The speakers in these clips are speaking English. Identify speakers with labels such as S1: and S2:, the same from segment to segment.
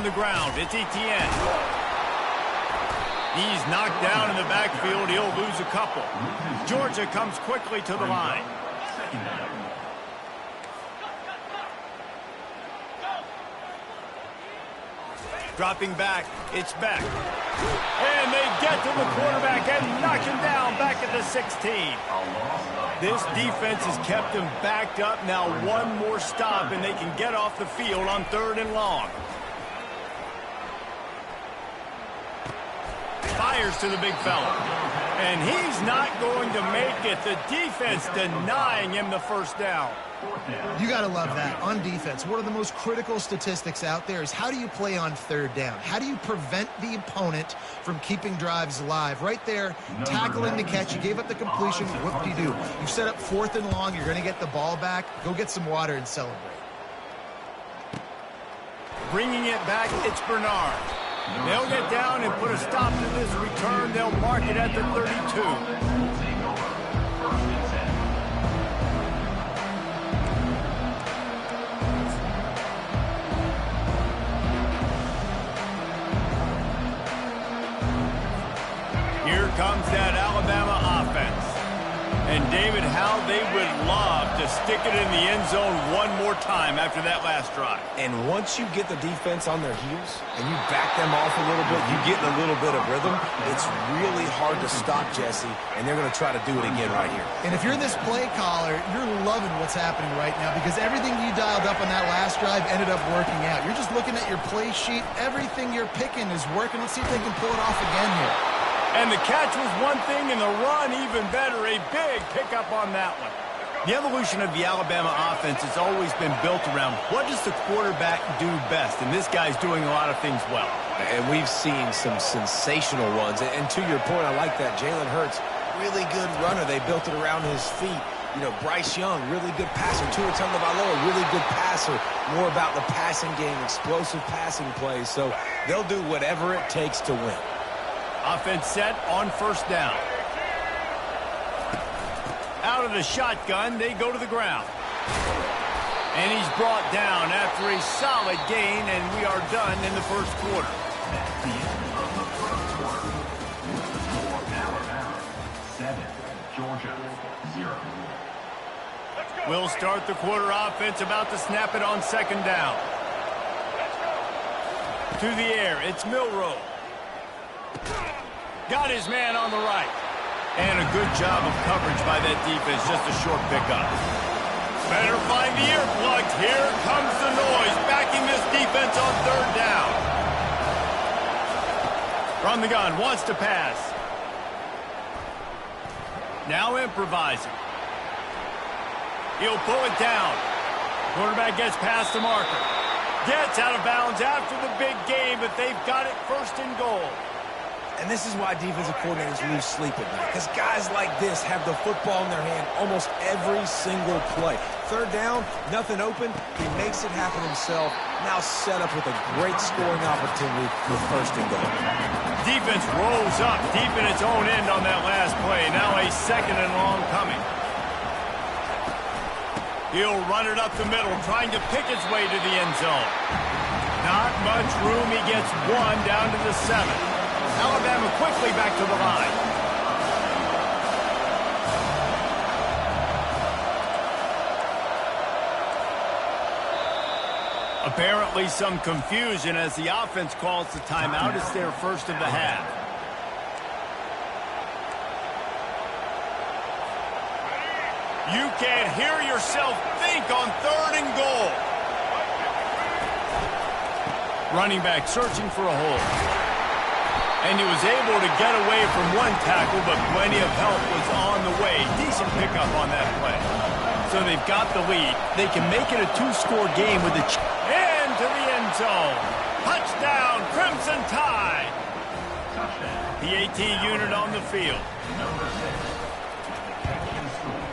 S1: On the ground, it's Etienne. He's knocked down in the backfield. He'll lose a couple. Georgia comes quickly to the line. Dropping back, it's Beck. And they get to the quarterback and knock him down back at the 16. This defense has kept him backed up. Now one more stop and they can get off the field on 3rd and long. Fires to the big fella. And he's not going to make it. The defense denying him the first down.
S2: You got to love that. On defense, one of the most critical statistics out there is how do you play on 3rd down? How do you prevent the opponent from keeping drives alive? Right there, tackling the catch. You gave up the completion. What do you do? You set up 4th and long. You're going to get the ball back. Go get some water and celebrate.
S1: Bringing it back, it's Bernard. They'll get down and put a stop to this return. They'll mark it at the 32. Here comes that Alabama offense. And David, how they would love to stick it in the end zone one more time after that last drive.
S3: And once you get the defense on their heels and you back them off a little bit, you get a little bit of rhythm, it's really hard to stop, Jesse, and they're going to try to do it again right here.
S2: And if you're this play caller, you're loving what's happening right now because everything you dialed up on that last drive ended up working out. You're just looking at your play sheet. Everything you're picking is working. Let's see if they can pull it off again here.
S1: And the catch was one thing, and the run even better. A big pickup on that one. The evolution of the Alabama offense has always been built around what does the quarterback do best, and this guy's doing a lot of things well.
S3: And we've seen some sensational runs. And to your point, I like that. Jalen Hurts, really good runner. They built it around his feet. You know, Bryce Young, really good passer. Tua Tagovailoa, really good passer. More about the passing game, explosive passing plays. So they'll do whatever it takes to win.
S1: Offense set on 1st down. Out of the shotgun, they go to the ground. And he's brought down after a solid gain, and we are done in the 1st quarter.
S4: That's the end of the 1st quarter. For Alabama, 7, Georgia, 0.
S1: We'll start the quarter. Offense about to snap it on 2nd down. To the air, it's Milroe. Got his man on the right. And a good job of coverage by that defense. Just a short pickup. Better find the earplugs. Here comes the noise. Backing this defense on 3rd down. From the gun. Wants to pass. Now improvising. He'll pull it down. Quarterback gets past the marker. Gets out of bounds after the big game, but they've got it 1st and goal.
S3: And this is why defensive coordinators lose sleep at night. Because guys like this have the football in their hand almost every single play. 3rd down, nothing open. He makes it happen himself. Now set up with a great scoring opportunity with 1st and goal.
S1: Defense rolls up deep in its own end on that last play. Now a 2nd and long coming. He'll run it up the middle, trying to pick its way to the end zone. Not much room. He gets 1 down to the 7. Alabama quickly back to the line. Apparently some confusion as the offense calls the timeout. It's their 1st of the half. You can't hear yourself think on 3rd and goal. Running back searching for a hole. And he was able to get away from one tackle, but plenty of help was on the way. Decent pickup on that play. So they've got the lead. They can make it a 2-score game with a into the end zone. Touchdown, Crimson Tide. The AT unit on the field.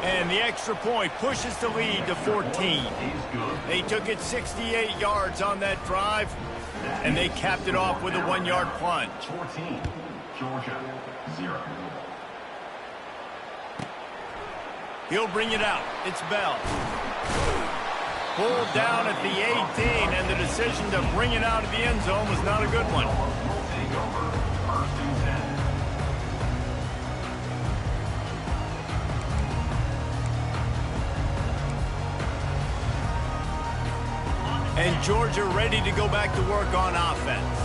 S1: And the extra point pushes the lead to 14. They took it 68 yards on that drive. And they capped it off with a 1-yard plunge.
S4: 14, Georgia, 0.
S1: He'll bring it out. It's Bell. Pulled down at the 18, and the decision to bring it out of the end zone was not a good one.
S4: Takeover. First and 10.
S1: And Georgia ready to go back to work on offense.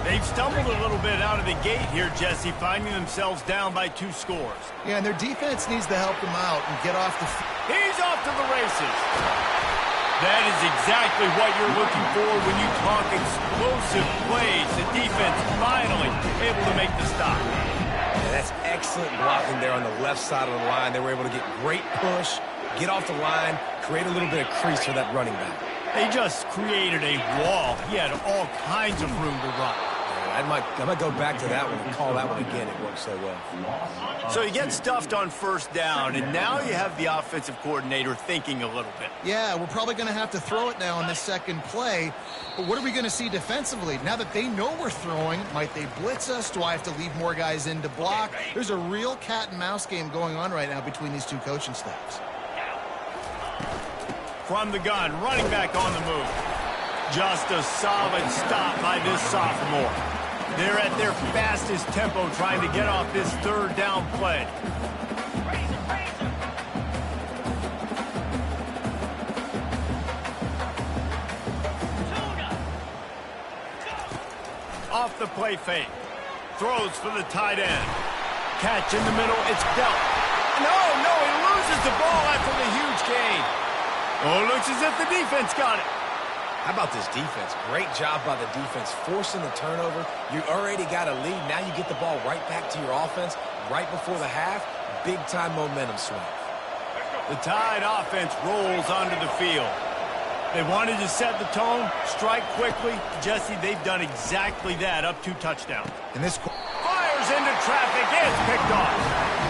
S1: They've stumbled a little bit out of the gate here, Jesse, finding themselves down by 2 scores.
S2: Yeah, and their defense needs to help them out and get off the
S1: He's off to the races. That is exactly what you're looking for when you talk explosive plays. The defense finally able to make the stop.
S3: Yeah, that's excellent blocking there on the left side of the line. They were able to get great push, get off the line, create a little bit of crease for that running back.
S1: They just created a wall. He had all kinds of room to run.
S3: I might go back to that one and call that one again. It worked so well.
S1: So you get stuffed on first down, and now you have the offensive coordinator thinking a little bit.
S2: Yeah, we're probably going to have to throw it now on this second play. But what are we going to see defensively? Now that they know we're throwing, might they blitz us? Do I have to leave more guys in to block? There's a real cat and mouse game going on right now between these 2 coaching staffs.
S1: From the gun, running back on the move. Just a solid stop by this sophomore. They're at their fastest tempo trying to get off this third down play. Off the play fake. Throws for the tight end. Catch in the middle. It's dealt. No, he loses the ball after the huge gain. Oh, it looks as if the defense got it.
S3: How about this defense? Great job by the defense, forcing the turnover. You already got a lead. Now you get the ball right back to your offense right before the half. Big-time momentum swing.
S1: The Tide offense rolls onto the field. They wanted to set the tone, strike quickly. Jesse, they've done exactly that, up 2 touchdowns.
S2: And this
S1: Fires into traffic. It's picked off.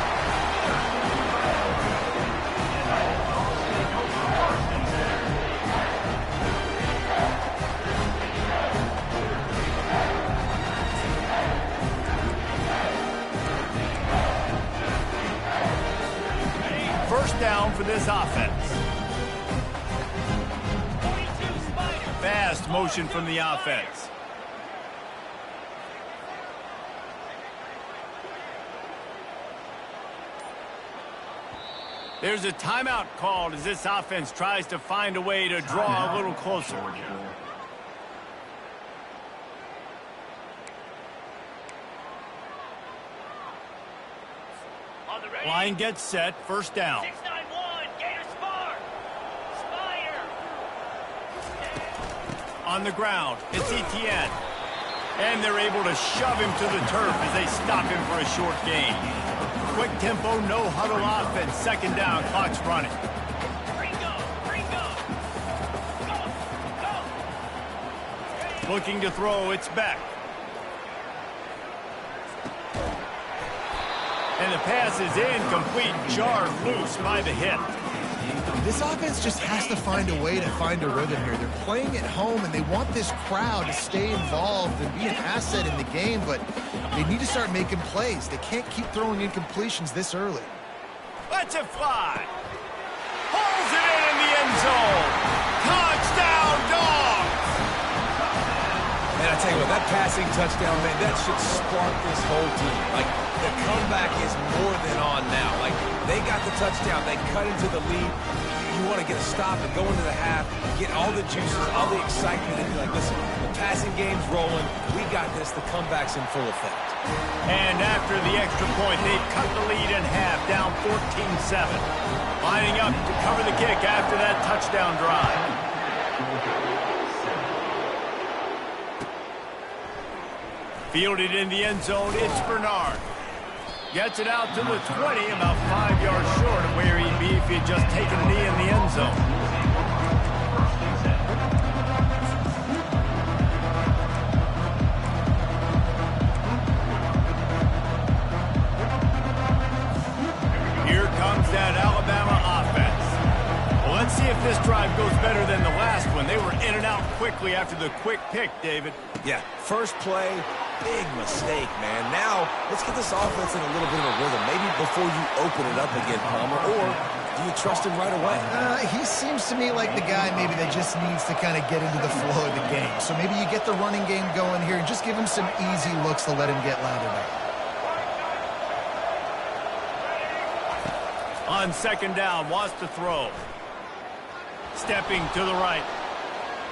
S1: First down for this offense. Fast motion from the offense. There's a timeout called as this offense tries to find a way to draw a little closer. Line gets set, first down.
S5: 691, Gator Spar. Spire.
S1: On the ground, it's Etienne. And they're able to shove him to the turf as they stop him for a short gain. Quick tempo, no huddle offense. Second down, clock's running.
S5: Ringo. Go.
S1: Looking to throw, it's Beck. And the pass is incomplete, jarred loose by the hit.
S2: This offense just has to find a way to find a rhythm here. They're playing at home, and they want this crowd to stay involved and be an asset in the game, but they need to start making plays. They can't keep throwing incompletions this early.
S1: Lets it fly. Holds it in the end zone. Touchdown, Dogs!
S3: And I tell you what, that passing touchdown, man, that should spark this whole team. Like, the comeback is more than on now. Like, they got the touchdown. They cut into the lead. You want to get a stop and go into the half, get all the juices, all the excitement, and be like, listen, the passing game's rolling. We got this. The comeback's in full effect.
S1: And after the extra point, they've cut the lead in half, down 14-7. Lining up to cover the kick after that touchdown drive. Fielded in the end zone, it's Bernard. Gets it out to the 20, about 5 yards short of where he'd be if he had just taken a knee in the end zone. Here comes that Alabama offense. Well, let's see if this drive goes better than the last one. They were in and out quickly after the quick pick, David.
S3: Yeah, first play, big mistake, man. Now, let's get this offense in a little bit of a rhythm. Maybe before you open it up again, Palmer, or do you trust him right away?
S2: He seems seems to me like the guy maybe that just needs to kind of get into the flow of the game. So maybe you get the running game going here and just give him some easy looks to let him get lathered up.
S1: On second down, wants to throw. Stepping to the right.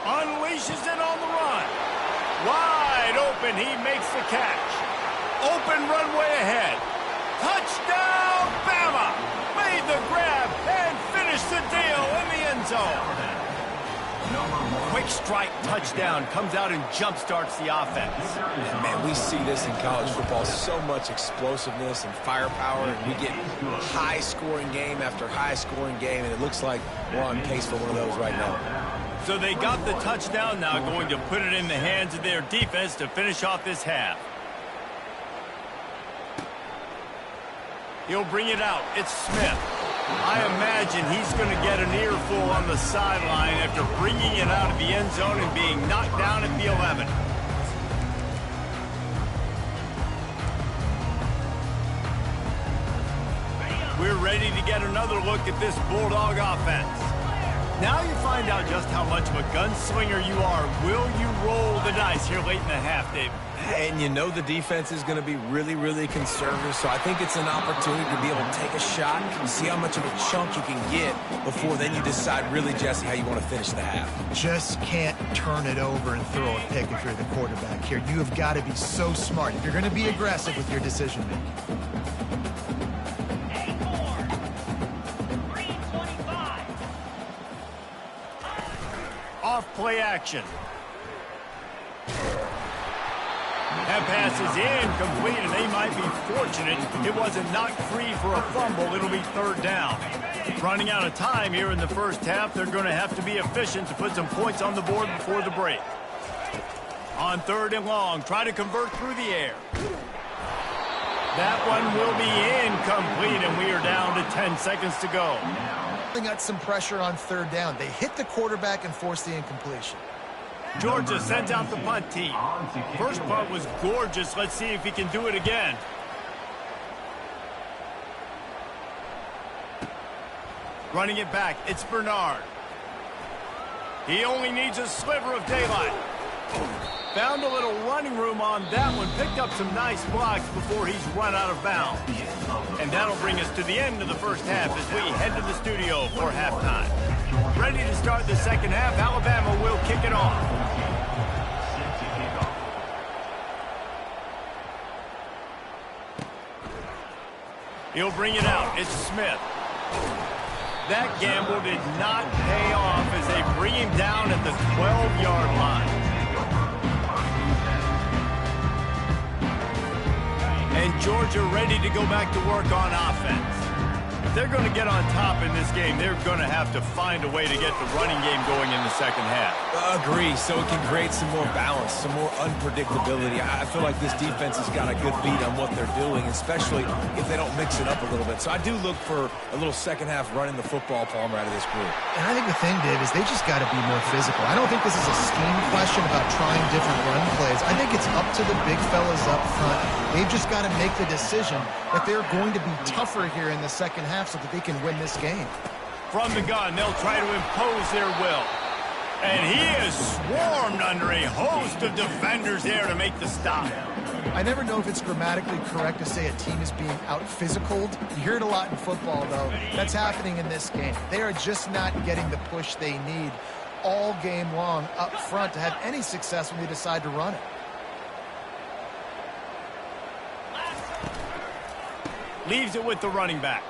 S1: Unleashes it on the run. Wide open, he makes the catch. Open runway ahead. Touchdown, Bama! Made the grab and finished the deal in the end zone. Quick strike touchdown comes out and jump starts the offense.
S3: And man, we see this in college football, so much explosiveness and firepower, and we get high-scoring game after high-scoring game, and it looks like we're on pace for one of those right now.
S1: So they got the touchdown, now going to put it in the hands of their defense to finish off this half. He'll bring it out. It's Smith. I imagine he's going to get an earful on the sideline after bringing it out of the end zone and being knocked down at the 11. We're ready to get another look at this Bulldog offense. Now you find out just how much of a gunslinger you are. Will you roll the dice here late in the half, Dave?
S3: And you know the defense is going to be really, really conservative, so I think it's an opportunity to be able to take a shot and see how much of a chunk you can get before then you decide really, Jesse, how you want to finish the half.
S2: Just can't turn it over and throw a pick if you're the quarterback here. You have got to be so smart if you're going to be aggressive with your decision-making.
S1: Off play action. That pass is incomplete, and they might be fortunate it wasn't knocked free for a fumble. It'll be third down. Running out of time here in the first half, they're going to have to be efficient to put some points on the board before the break. On third and long, try to convert through the air. That one will be incomplete, and we are down to 10 seconds to go.
S2: They got some pressure on third down. They hit the quarterback and forced the incompletion.
S1: Georgia sends out the punt team. First punt was gorgeous. Let's see if he can do it again. Running it back, it's Bernard. He only needs a sliver of daylight. Found a little running room on that one. Picked up some nice blocks before he's run out of bounds. And that'll bring us to the end of the first half as we head to the studio for halftime. Ready to start the second half. Alabama will kick it off. He'll bring it out. It's Smith. That gamble did not pay off as they bring him down at the 12-yard line. And Georgia ready to go back to work on offense. If they're going to get on top in this game, they're going to have to find a way to get the running game going in the second half.
S3: Agree, so it can create some more balance, some more unpredictability. I feel like this defense has got a good beat on what they're doing, especially if they don't mix it up a little bit. So I do look for a little second half running the football Palmer out of this group.
S2: And I think the thing, Dave, is they just got to be more physical. I don't think this is a scheme question about trying different run plays. I think it's up to the big fellas up front. They've just got to make the decision that they're going to be tougher here in the second half so that they can win this game.
S1: From the gun, they'll try to impose their will. And he is swarmed under a host of defenders there to make the stop.
S2: I never know if it's grammatically correct to say a team is being out-physicaled. You hear it a lot in football, though. That's happening in this game. They are just not getting the push they need all game long up front to have any success when they decide to run it.
S1: Leaves it with the running back.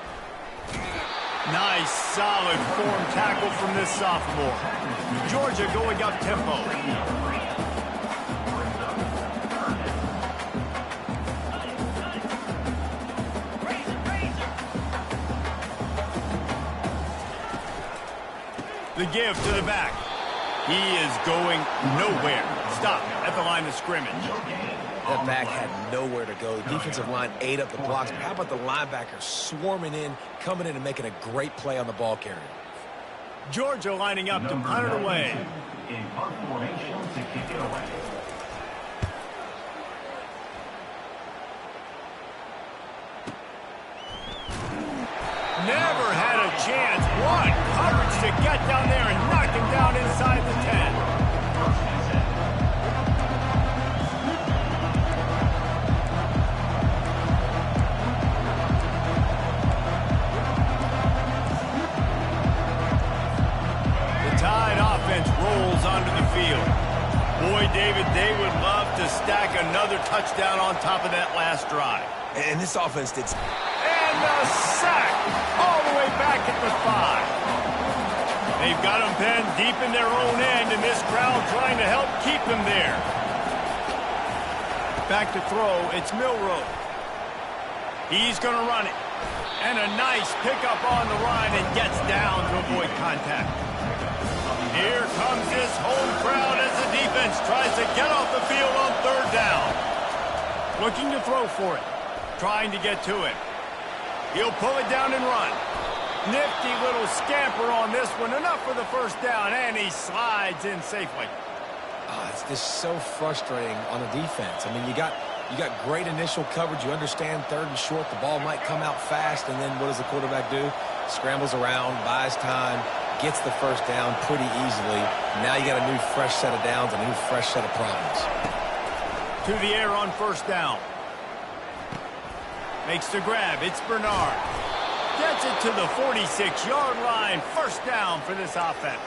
S1: Nice, solid form tackle from this sophomore. Georgia going up tempo. The give to the back. He is going nowhere. Stop at the line of scrimmage.
S3: That back had nowhere to go. The defensive line ate up the blocks. But how about the linebacker swarming in, coming in and making a great play on the ball carrier?
S1: Georgia lining up to punt it away.
S4: In punt formation to kick it away.
S1: Never had a chance. What coverage to get down there and knock him down inside the 10. The Tide offense rolls onto the field. Boy, David, they would love to stack another touchdown on top of that last drive.
S3: And this offense did...
S1: And the sack all the way back at the 5. They've got them penned deep in their own end, and this crowd trying to help keep them there. Back to throw, it's Milroe. He's going to run it. And a nice pickup on the line and gets down to avoid contact. Here comes this home crowd as the defense tries to get off the field on third down. Looking to throw for it. Trying to get to it. He'll pull it down and run. Nifty little scamper on this one. Enough for the first down, and he slides in safely.
S3: Oh, it's just so frustrating on a defense. I mean, you got great initial coverage. You understand third and short. The ball might come out fast, and then what does the quarterback do? Scrambles around, buys time, gets the first down pretty easily. Now you got a new fresh set of downs, a new fresh set of problems.
S1: To the air on first down. Makes the grab. It's Bernard. Gets it to the 46-yard line. First down for this offense.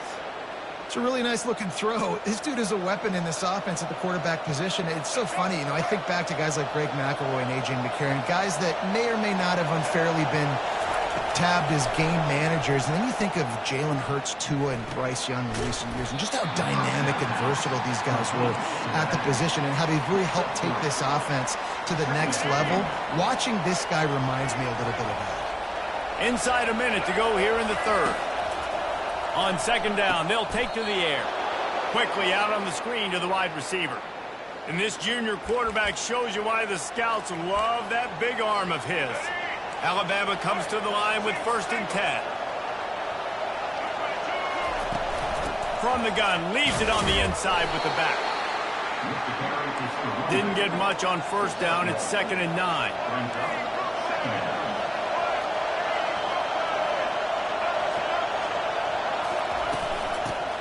S2: It's a really nice-looking throw. This dude is a weapon in this offense at the quarterback position. It's so funny. You know, I think back to guys like Greg McElroy and A.J. McCarron, guys that may or may not have unfairly been tabbed as game managers. And then you think of Jalen Hurts, Tua, and Bryce Young in recent years, and just how dynamic and versatile these guys were at the position and how they've really helped take this offense to the next level. Watching this guy reminds me a little bit of that.
S1: Inside a minute to go here in the third. On second down, they'll take to the air. Quickly out on the screen to the wide receiver. And this junior quarterback shows you why the scouts love that big arm of his. Alabama comes to the line with 1st and 10. From the gun, leaves it on the inside with the back. Didn't get much on first down. It's 2nd and 9.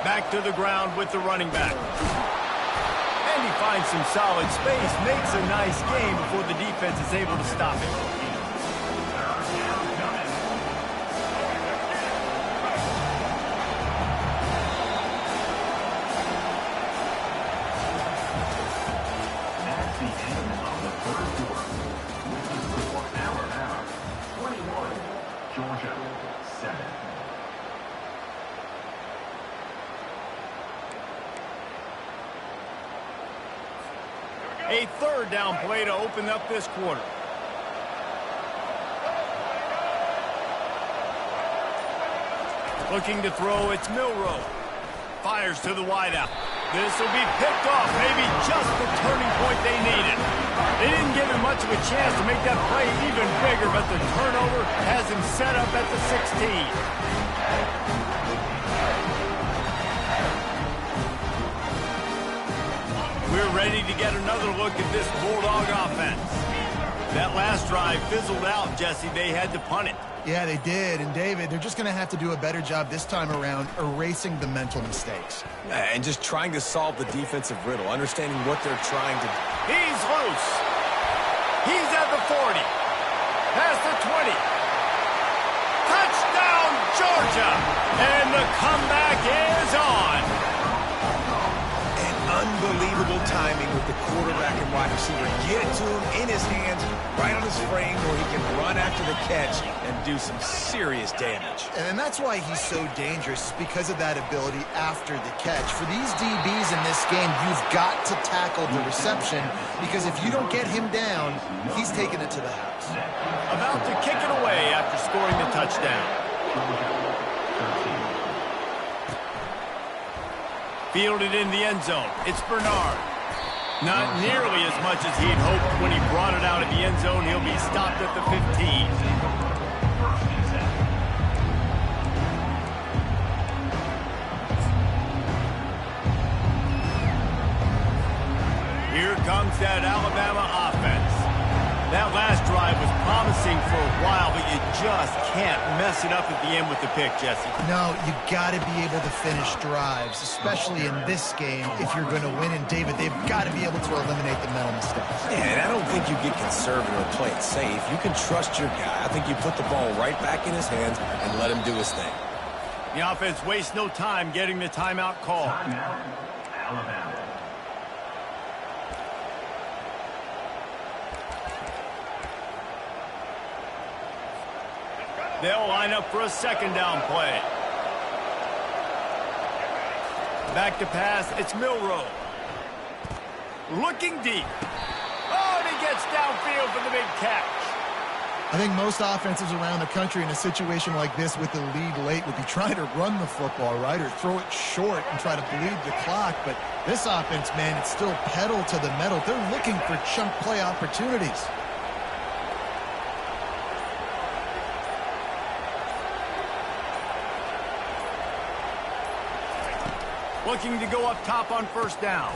S1: Back to the ground with the running back. And he finds some solid space, makes a nice game before the defense is able to stop him.
S4: That's the end of the third quarter. With the score, Alabama 21, Georgia 7.
S1: A third down play to open up this quarter. Looking to throw, it's Milroe. Fires to the wideout. This will be picked off, maybe just the turning point they needed. They didn't give him much of a chance to make that play even bigger, but the turnover has him set up at the 16. We're ready to get another look at this Bulldog offense. That last drive fizzled out, Jesse. They had to punt it.
S2: Yeah, they did. And, David, they're just going to have to do a better job this time around erasing the mental mistakes.
S3: And just trying to solve the defensive riddle, understanding what they're trying to do.
S1: He's loose. He's at the 40. Past the 20. Touchdown, Georgia. And the comeback is on.
S3: Unbelievable timing with the quarterback and wide receiver. Get it to him in his hands, right on his frame, where he can run after the catch and do some serious damage.
S2: And that's why he's so dangerous, because of that ability after the catch. For these DBs in this game, you've got to tackle the reception, because if you don't get him down, he's taking it to the house.
S1: About to kick it away after scoring the touchdown. Fielded in the end zone. It's Bernard. Not nearly as much as he'd hoped when he brought it out of the end zone. He'll be stopped at the 15. Here comes that Alabama offense. That last drive was promising for a while, but you just can't mess it up at the end with the pick, Jesse.
S2: No, you got to be able to finish drives, especially in this game if you're going to win. And, David, they've got to be able to eliminate the mental mistakes.
S3: Yeah, and I don't think you get conservative or play it safe. You can trust your guy. I think you put the ball right back in his hands and let him do his thing.
S1: The offense wastes no time getting the timeout call.
S4: Timeout, Alabama.
S1: They'll line up for a second down play. Back to pass, it's Milroe. Looking deep. Oh, and he gets downfield for the big catch.
S2: I think most offenses around the country in a situation like this with the lead late would be trying to run the football, right, or throw it short and try to bleed the clock. But this offense, man, it's still pedal to the metal. They're looking for chunk play opportunities.
S1: Looking to go up top on first down.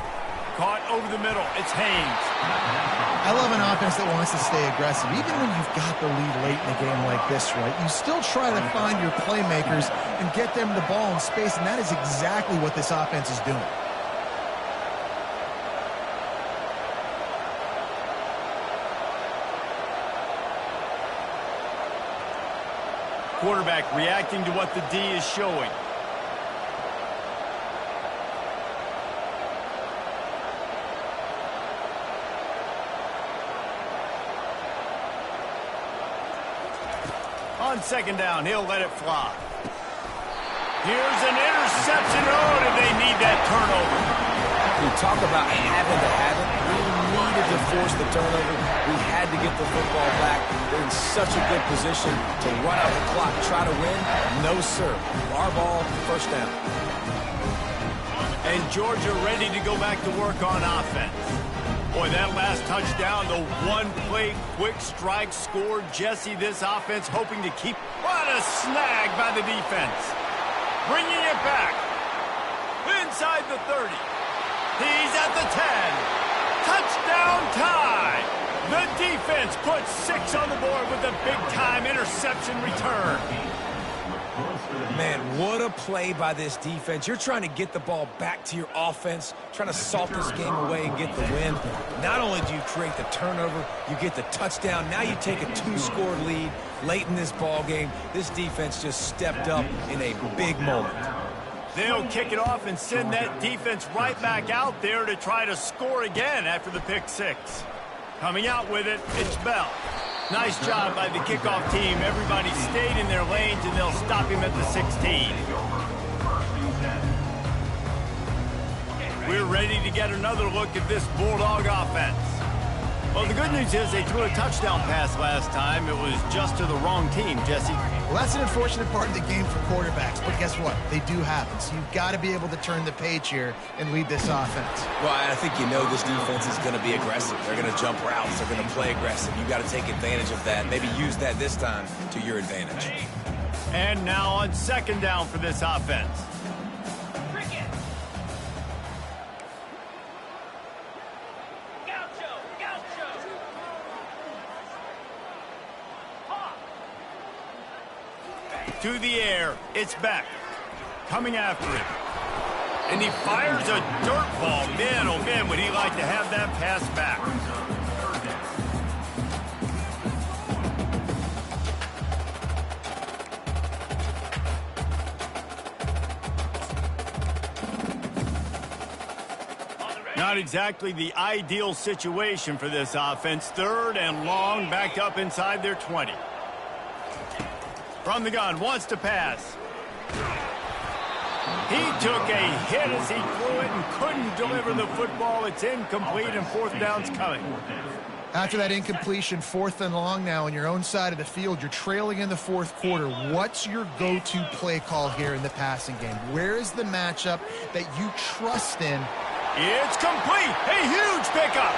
S1: Caught over the middle. It's Haynes.
S2: I love an offense that wants to stay aggressive. Even when you've got the lead late in a game like this, right, you still try to find your playmakers and get them the ball in space, and that is exactly what this offense is doing.
S1: Quarterback reacting to what the D is showing. On second down, he'll let it fly. Here's an interception. Oh, did they need that turnover?
S3: We talk about having to have it. We needed to force the turnover. We had to get the football back. They're in such a good position to run out the clock, try to win. No, sir. Our ball, first down.
S1: And Georgia ready to go back to work on offense. Boy, that last touchdown, the one-play quick strike scored. Jesse, this offense hoping to keep... What a snag by the defense. Bringing it back. Inside the 30. He's at the 10. Touchdown tie. The defense puts 6 on the board with a big-time interception return.
S3: Man, what a play by this defense. You're trying to get the ball back to your offense, trying to salt this game away and get the win. Not only do you create the turnover, you get the touchdown. Now you take a 2-score lead late in this ball game. This defense just stepped up in a big moment.
S1: They'll kick it off and send that defense right back out there to try to score again after the pick 6. Coming out with it, it's Bell. Nice job by the kickoff team. Everybody stayed in their lanes, and they'll stop him at the 16. We're ready to get another look at this Bulldog offense. Well, the good news is they threw a touchdown pass last time. It was just to the wrong team, Jesse.
S2: Well, that's an unfortunate part of the game for quarterbacks, but guess what? They do happen. So you've got to be able to turn the page here and lead this offense.
S3: Well, I think you know this defense is going to be aggressive. They're going to jump routes. They're going to play aggressive. You've got to take advantage of that. Maybe use that this time to your advantage.
S1: And now on second down for this offense. To the air, it's Beck. Coming after him. And he fires a dirt ball. Man, oh man, would he like to have that pass back. Not exactly the ideal situation for this offense. Third and long, backed up inside their 20. From the gun, wants to pass. He took a hit as he threw it and couldn't deliver the football. It's incomplete, and fourth down's coming.
S2: After that incompletion, 4th and long now on your own side of the field, you're trailing in the 4th quarter. What's your go-to play call here in the passing game? Where is the matchup that you trust in?
S1: It's complete. A huge pickup.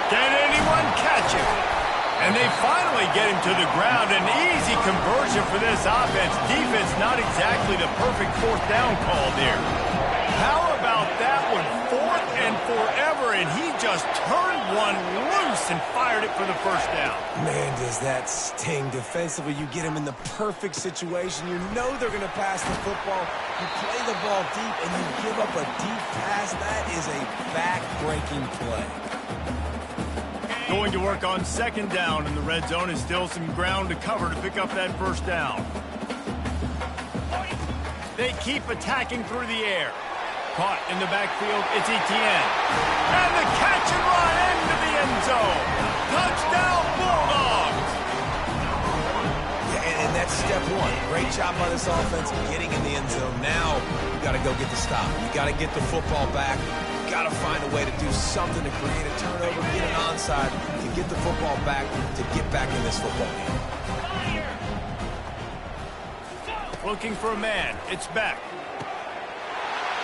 S1: Can anyone catch him? And they finally get him to the ground. An easy conversion for this offense. Defense not exactly the perfect fourth down call there. How about that one? 4th and in forever, and he just turned one loose and fired it for the first down.
S3: Man, does that sting. Defensively, you get him in the perfect situation. You know they're going to pass the football. You play the ball deep, and you give up a deep pass. That is a back-breaking play.
S1: Going to work on second down in the red zone is still some ground to cover to pick up that first down. They keep attacking through the air. Caught in the backfield, it's Etienne. And the catch and run into the end zone. Touchdown, Bulldogs!
S3: Yeah, and that's step one. Great job by this offense getting in the end zone. Now, you got to go get the stop. You got to get the football back. You got to find a way to do something to create a turnover, get an onside, to get the football back, to get back in this football game.
S1: Looking for a man. It's Beck.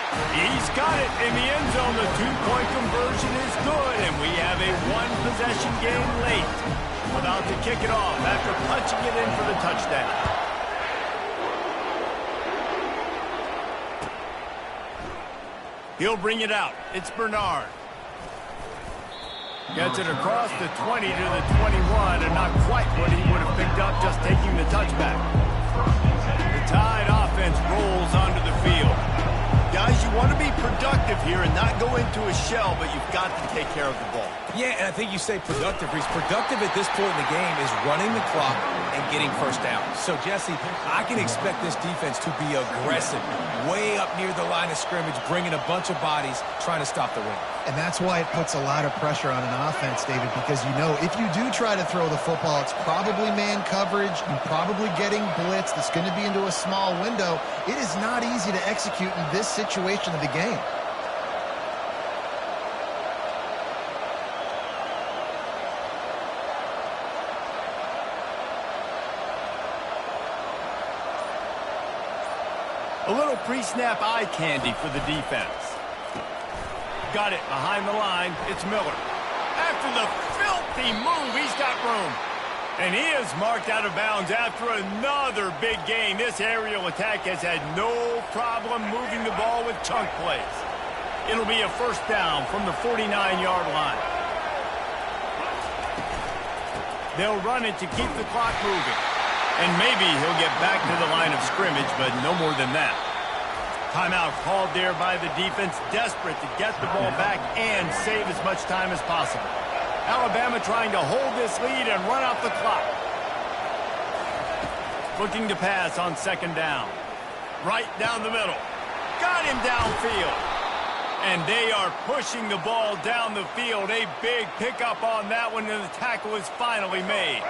S1: He's got it in the end zone. The two-point conversion is good, and we have a one-possession game late. About to kick it off after punching it in for the touchdown. He'll bring it out. It's Bernard. Gets it across the 20 to the 21, and not quite what he would have picked up just taking the touchback. The Tide offense rolls onto the field. Guys, you want to be productive here and not go into a shell, but you've got to take care of the ball.
S3: Yeah, and I think you say productive. He's productive at this point in the game is running the clock and getting first down. So, Jesse, I can expect this defense to be aggressive, way up near the line of scrimmage, bringing a bunch of bodies, trying to stop the run.
S2: And that's why it puts a lot of pressure on an offense, David, because you know if you do try to throw the football, it's probably man coverage. You're probably getting blitz that's going to be into a small window. It is not easy to execute in this situation of the game.
S1: A little pre-snap eye candy for the defense. Got it behind the line. It's Miller. After the filthy move, he's got room. And he is marked out of bounds after another big gain. This aerial attack has had no problem moving the ball with chunk plays. It'll be a first down from the 49-yard line. They'll run it to keep the clock moving. And maybe he'll get back to the line of scrimmage, but no more than that. Timeout called there by the defense, desperate to get the ball back and save as much time as possible. Alabama trying to hold this lead and run out the clock. Looking to pass on second down. Right down the middle. Got him downfield. And they are pushing the ball down the field. A big pickup on that one, and the tackle is finally made.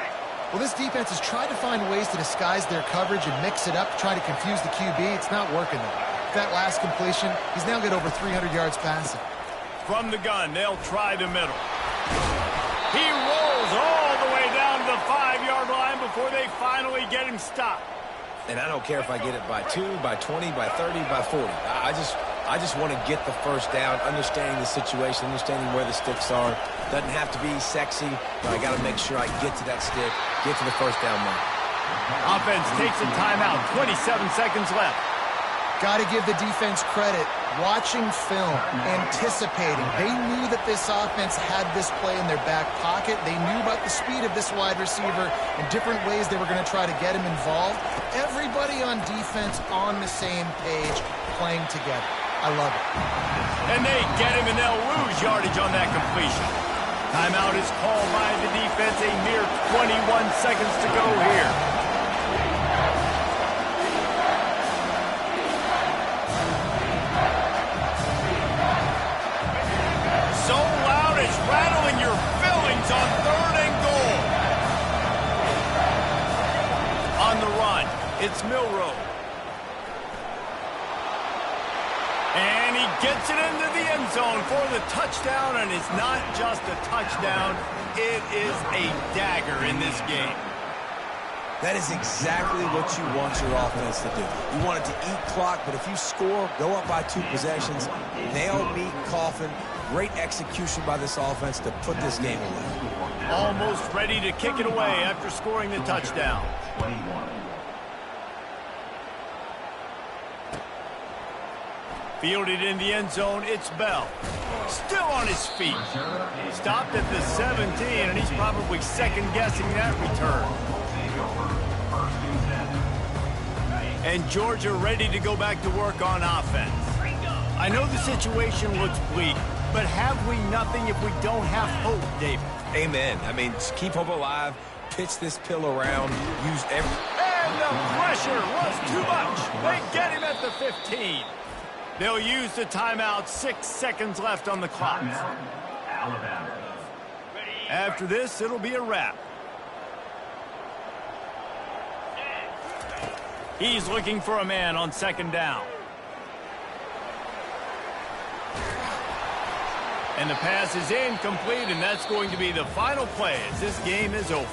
S2: Well, this defense has tried to find ways to disguise their coverage and mix it up to try to confuse the QB. It's not working, though. That last completion, he's now got over 300 yards passing.
S1: From the gun, they'll try the middle. He rolls all the way down to the 5-yard line before they finally get him stopped.
S3: And I don't care if I get it by 2, by 20, by 30, by 40. I just want to get the first down, understanding the situation, understanding where the sticks are. Doesn't have to be sexy, but I got to make sure I get to that stick, get to the first down mark.
S1: Offense takes a timeout, 27 seconds left.
S2: Got to give the defense credit. Watching film, anticipating. They knew that this offense had this play in their back pocket. They knew about the speed of this wide receiver and different ways they were going to try to get him involved. Everybody on defense on the same page, playing together. I love it.
S1: And they get him, and they'll lose yardage on that completion. Timeout is called by the defense. A mere 21 seconds to go here. So loud it's rattling your fillings on 3rd and goal. On the run, it's Milroe. And he gets it into the end zone for the touchdown, and it's not just a touchdown, it is a dagger in this game.
S3: That is exactly what you want your offense to do. You want it to eat clock, but if you score, go up by 2 possessions, nail meat coffin, great execution by this offense to put this game away.
S1: Almost ready to kick it away after scoring the touchdown.
S4: 21.
S1: Fielded in the end zone, it's Bell. Still on his feet. Stopped at the 17, and he's probably second-guessing that return. And Georgia ready to go back to work on offense. I know the situation looks bleak, but have we nothing if we don't have hope, David?
S3: Amen. I mean, just keep hope alive, pitch this pill around, use every...
S1: And the pressure was too much. They get him at the 15. They'll use the timeout. 6 seconds left on the clock.
S4: Alabama.
S1: After this, it'll be a wrap. He's looking for a man on second down. And the pass is incomplete, and that's going to be the final play as this game is over.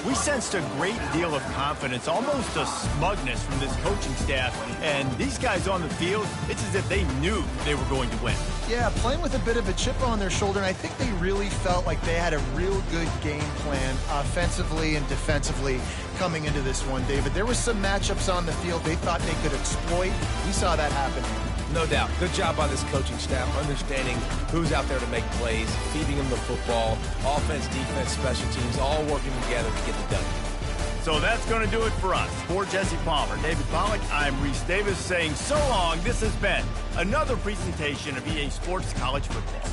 S1: We sensed a great deal of confidence, almost a smugness from this coaching staff. And these guys on the field, it's as if they knew they were going to win.
S2: Yeah, playing with a bit of a chip on their shoulder, and I think they really felt like they had a real good game plan offensively and defensively coming into this one, David. There were some matchups on the field they thought they could exploit. We saw that happen.
S3: No doubt. Good job by this coaching staff, understanding who's out there to make plays, feeding them the football, offense, defense, special teams, all working together to get it done.
S1: So that's going to do it for us. For Jesse Palmer, David Pollack, I'm Reese Davis saying so long. This has been another presentation of EA Sports College Football.